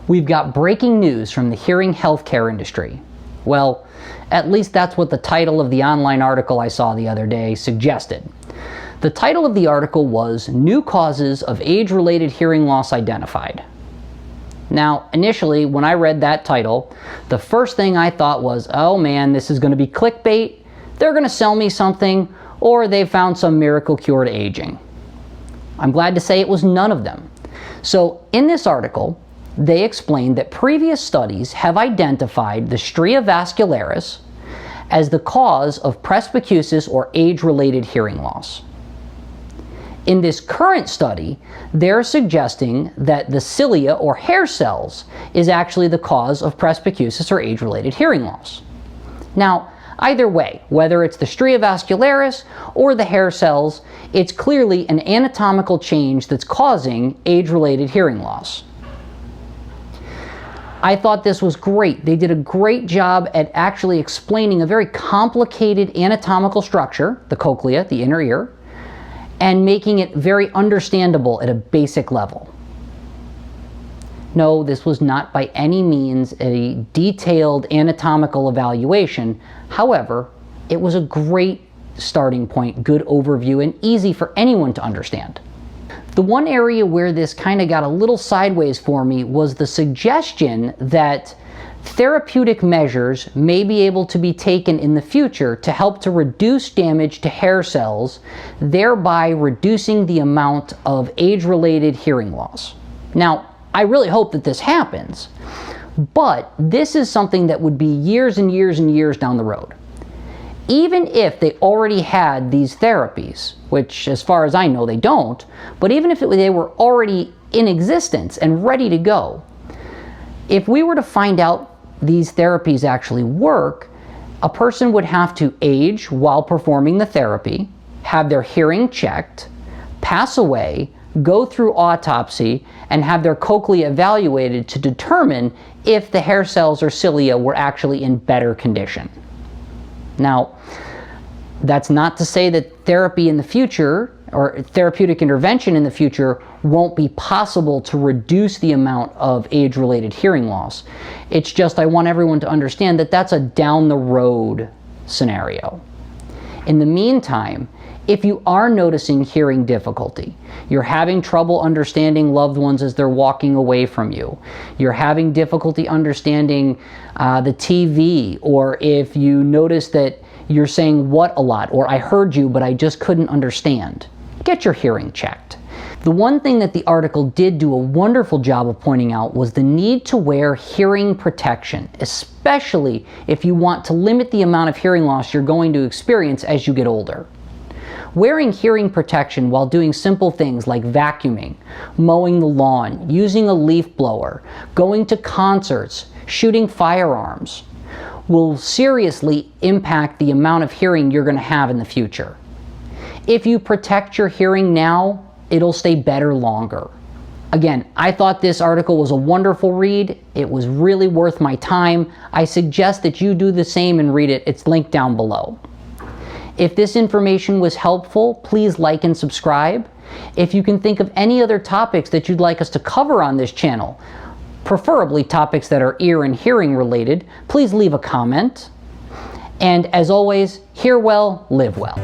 We've got breaking news from the hearing healthcare industry. Well, at least that's what the title of the online article I saw the other day suggested. The title of the article was New Causes of Age-Related Hearing Loss Identified. Now, initially, when I read that title, the first thing I thought was, oh man, this is going to be clickbait, they're going to sell me something, or they've found some miracle cure to aging. I'm glad to say it was none of them. So, in this article, they explained that previous studies have identified the stria vascularis as the cause of presbycusis or age-related hearing loss. In this current study, they're suggesting that the cilia or hair cells is actually the cause of presbycusis or age-related hearing loss. Now, either way, whether it's the stria vascularis or the hair cells, it's clearly an anatomical change that's causing age-related hearing loss. I thought this was great. They did a great job at actually explaining a very complicated anatomical structure, the cochlea, the inner ear, and making it very understandable at a basic level. No, this was not by any means a detailed anatomical evaluation. However, it was a great starting point, good overview, and easy for anyone to understand. The one area where this kind of got a little sideways for me was the suggestion that therapeutic measures may be able to be taken in the future to help to reduce damage to hair cells, thereby reducing the amount of age-related hearing loss. Now, I really hope that this happens, but this is something that would be years and years and years down the road. Even if they already had these therapies, which as far as I know they don't, but even if they were already in existence and ready to go, if we were to find out these therapies actually work, a person would have to age while performing the therapy, have their hearing checked, pass away, go through autopsy, and have their cochlea evaluated to determine if the hair cells or cilia were actually in better condition. Now, that's not to say that therapy in the future or therapeutic intervention in the future won't be possible to reduce the amount of age-related hearing loss. It's just I want everyone to understand that that's a down-the-road scenario. In the meantime, if you are noticing hearing difficulty, you're having trouble understanding loved ones as they're walking away from you, you're having difficulty understanding the TV, or if you notice that you're saying what a lot, or I heard you but I just couldn't understand, get your hearing checked. The one thing that the article did do a wonderful job of pointing out was the need to wear hearing protection, especially if you want to limit the amount of hearing loss you're going to experience as you get older. Wearing hearing protection while doing simple things like vacuuming, mowing the lawn, using a leaf blower, going to concerts, shooting firearms, will seriously impact the amount of hearing you're going to have in the future. If you protect your hearing now, it'll stay better longer. Again, I thought this article was a wonderful read. It was really worth my time. I suggest that you do the same and read it. It's linked down below. If this information was helpful, please like and subscribe. If you can think of any other topics that you'd like us to cover on this channel, preferably topics that are ear and hearing related, please leave a comment. And as always, hear well, live well.